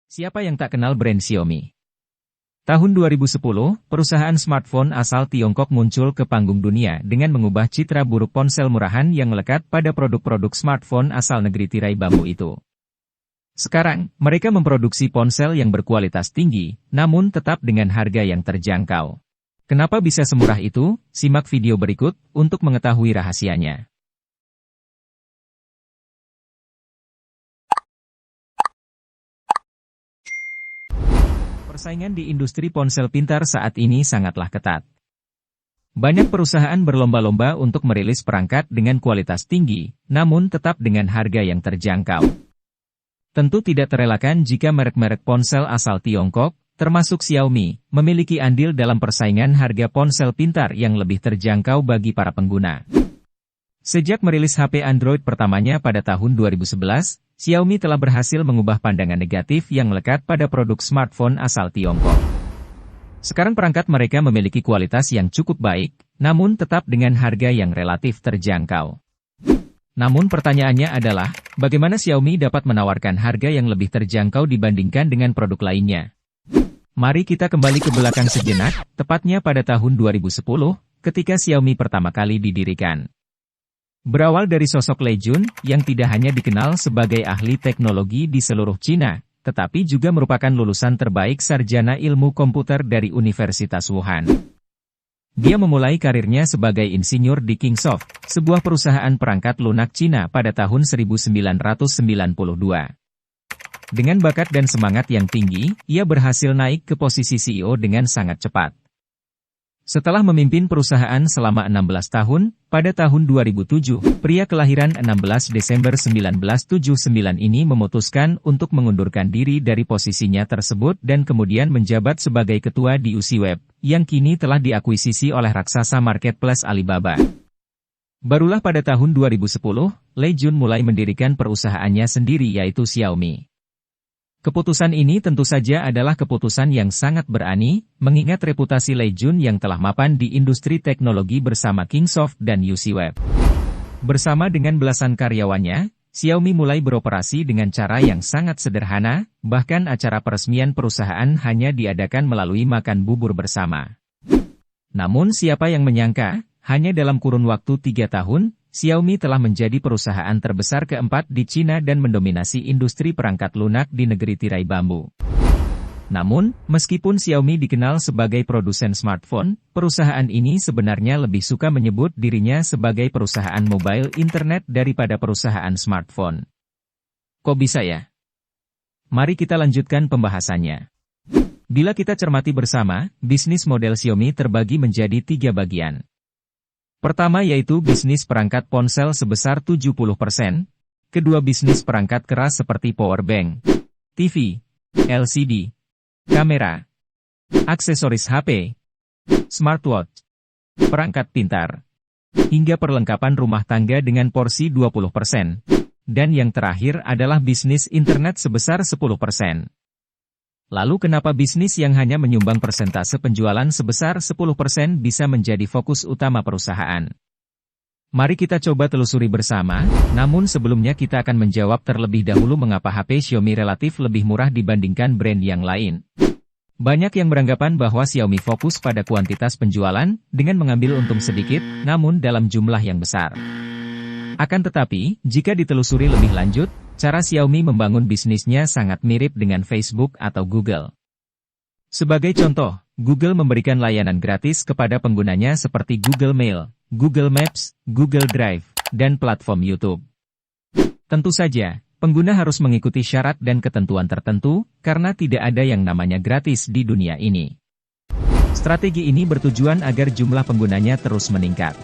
Siapa yang tak kenal brand Xiaomi? Tahun 2010, perusahaan smartphone asal Tiongkok muncul ke panggung dunia dengan mengubah citra buruk ponsel murahan yang melekat pada produk-produk smartphone asal negeri tirai bambu itu. Sekarang, mereka memproduksi ponsel yang berkualitas tinggi, namun tetap dengan harga yang terjangkau. Kenapa bisa semurah itu? Simak video berikut untuk mengetahui rahasianya. Persaingan di industri ponsel pintar saat ini sangatlah ketat. Banyak perusahaan berlomba-lomba untuk merilis perangkat dengan kualitas tinggi, namun tetap dengan harga yang terjangkau. Tentu tidak terelakkan jika merek-merek ponsel asal Tiongkok, termasuk Xiaomi, memiliki andil dalam persaingan harga ponsel pintar yang lebih terjangkau bagi para pengguna. Sejak merilis HP Android pertamanya pada tahun 2011, Xiaomi telah berhasil mengubah pandangan negatif yang melekat pada produk smartphone asal Tiongkok. Sekarang perangkat mereka memiliki kualitas yang cukup baik, namun tetap dengan harga yang relatif terjangkau. Namun pertanyaannya adalah, bagaimana Xiaomi dapat menawarkan harga yang lebih terjangkau dibandingkan dengan produk lainnya? Mari kita kembali ke belakang sejenak, tepatnya pada tahun 2010, ketika Xiaomi pertama kali didirikan. Berawal dari sosok Lei Jun, yang tidak hanya dikenal sebagai ahli teknologi di seluruh Cina, tetapi juga merupakan lulusan terbaik sarjana ilmu komputer dari Universitas Wuhan. Dia memulai karirnya sebagai insinyur di Kingsoft, sebuah perusahaan perangkat lunak Cina pada tahun 1992. Dengan bakat dan semangat yang tinggi, ia berhasil naik ke posisi CEO dengan sangat cepat. Setelah memimpin perusahaan selama 16 tahun, pada tahun 2007, pria kelahiran 16 Desember 1979 ini memutuskan untuk mengundurkan diri dari posisinya tersebut dan kemudian menjabat sebagai ketua di UCWeb, yang kini telah diakuisisi oleh raksasa marketplace Alibaba. Barulah pada tahun 2010, Lei Jun mulai mendirikan perusahaannya sendiri yaitu Xiaomi. Keputusan ini tentu saja adalah keputusan yang sangat berani, mengingat reputasi Lei Jun yang telah mapan di industri teknologi bersama Kingsoft dan UCWeb. Bersama dengan belasan karyawannya, Xiaomi mulai beroperasi dengan cara yang sangat sederhana, bahkan acara peresmian perusahaan hanya diadakan melalui makan bubur bersama. Namun siapa yang menyangka, hanya dalam kurun waktu 3 tahun, Xiaomi telah menjadi perusahaan terbesar keempat di Cina dan mendominasi industri perangkat lunak di negeri tirai bambu. Namun, meskipun Xiaomi dikenal sebagai produsen smartphone, perusahaan ini sebenarnya lebih suka menyebut dirinya sebagai perusahaan mobile internet daripada perusahaan smartphone. Kok bisa ya? Mari kita lanjutkan pembahasannya. Bila kita cermati bersama, bisnis model Xiaomi terbagi menjadi 3 bagian. Pertama yaitu bisnis perangkat ponsel sebesar 70%, kedua bisnis perangkat keras seperti powerbank, TV, LCD, kamera, aksesoris HP, smartwatch, perangkat pintar, hingga perlengkapan rumah tangga dengan porsi 20%, dan yang terakhir adalah bisnis internet sebesar 10%. Lalu kenapa bisnis yang hanya menyumbang persentase penjualan sebesar 10% bisa menjadi fokus utama perusahaan? Mari kita coba telusuri bersama, namun sebelumnya kita akan menjawab terlebih dahulu mengapa HP Xiaomi relatif lebih murah dibandingkan brand yang lain. Banyak yang beranggapan bahwa Xiaomi fokus pada kuantitas penjualan, dengan mengambil untung sedikit, namun dalam jumlah yang besar. Akan tetapi, jika ditelusuri lebih lanjut, cara Xiaomi membangun bisnisnya sangat mirip dengan Facebook atau Google. Sebagai contoh, Google memberikan layanan gratis kepada penggunanya seperti Google Mail, Google Maps, Google Drive, dan platform YouTube. Tentu saja, pengguna harus mengikuti syarat dan ketentuan tertentu, karena tidak ada yang namanya gratis di dunia ini. Strategi ini bertujuan agar jumlah penggunanya terus meningkat.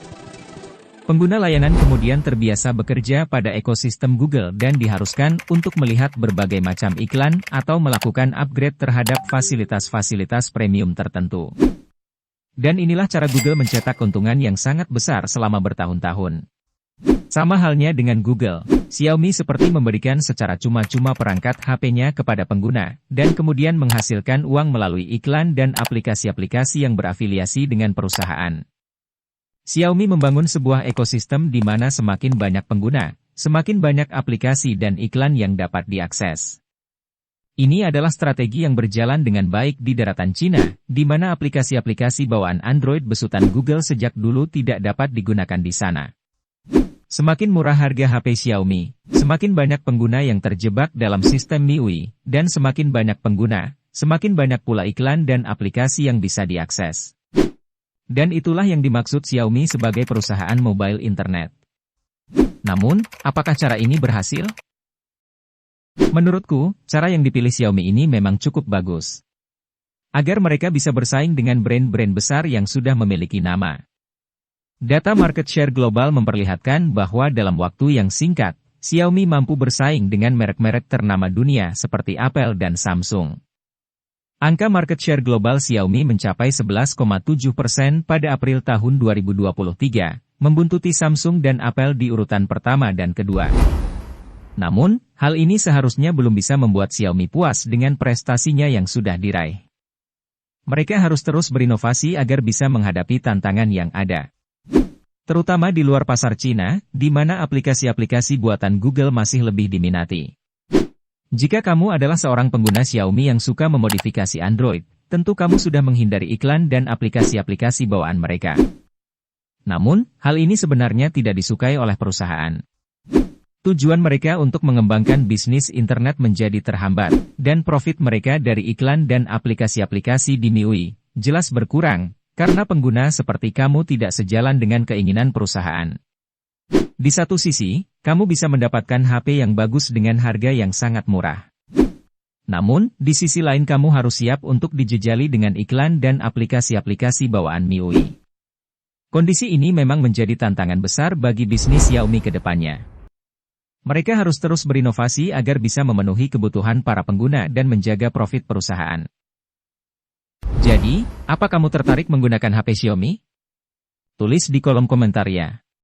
Pengguna layanan kemudian terbiasa bekerja pada ekosistem Google dan diharuskan untuk melihat berbagai macam iklan atau melakukan upgrade terhadap fasilitas-fasilitas premium tertentu. Dan inilah cara Google mencetak keuntungan yang sangat besar selama bertahun-tahun. Sama halnya dengan Google, Xiaomi seperti memberikan secara cuma-cuma perangkat HP-nya kepada pengguna, dan kemudian menghasilkan uang melalui iklan dan aplikasi-aplikasi yang berafiliasi dengan perusahaan. Xiaomi membangun sebuah ekosistem di mana semakin banyak pengguna, semakin banyak aplikasi dan iklan yang dapat diakses. Ini adalah strategi yang berjalan dengan baik di daratan Cina, di mana aplikasi-aplikasi bawaan Android besutan Google sejak dulu tidak dapat digunakan di sana. Semakin murah harga HP Xiaomi, semakin banyak pengguna yang terjebak dalam sistem MIUI, dan semakin banyak pengguna, semakin banyak pula iklan dan aplikasi yang bisa diakses. Dan itulah yang dimaksud Xiaomi sebagai perusahaan mobile internet. Namun, apakah cara ini berhasil? Menurutku, cara yang dipilih Xiaomi ini memang cukup bagus. Agar mereka bisa bersaing dengan brand-brand besar yang sudah memiliki nama. Data market share global memperlihatkan bahwa dalam waktu yang singkat, Xiaomi mampu bersaing dengan merek-merek ternama dunia seperti Apple dan Samsung. Angka market share global Xiaomi mencapai 11,7% pada April tahun 2023, membuntuti Samsung dan Apple di urutan pertama dan kedua. Namun, hal ini seharusnya belum bisa membuat Xiaomi puas dengan prestasinya yang sudah diraih. Mereka harus terus berinovasi agar bisa menghadapi tantangan yang ada. Terutama di luar pasar Cina, di mana aplikasi-aplikasi buatan Google masih lebih diminati. Jika kamu adalah seorang pengguna Xiaomi yang suka memodifikasi Android, tentu kamu sudah menghindari iklan dan aplikasi-aplikasi bawaan mereka. Namun, hal ini sebenarnya tidak disukai oleh perusahaan. Tujuan mereka untuk mengembangkan bisnis internet menjadi terhambat, dan profit mereka dari iklan dan aplikasi-aplikasi di MIUI jelas berkurang, karena pengguna seperti kamu tidak sejalan dengan keinginan perusahaan. Di satu sisi, kamu bisa mendapatkan HP yang bagus dengan harga yang sangat murah. Namun, di sisi lain kamu harus siap untuk dijejali dengan iklan dan aplikasi-aplikasi bawaan MIUI. Kondisi ini memang menjadi tantangan besar bagi bisnis Xiaomi ke depannya. Mereka harus terus berinovasi agar bisa memenuhi kebutuhan para pengguna dan menjaga profit perusahaan. Jadi, apa kamu tertarik menggunakan HP Xiaomi? Tulis di kolom komentar ya.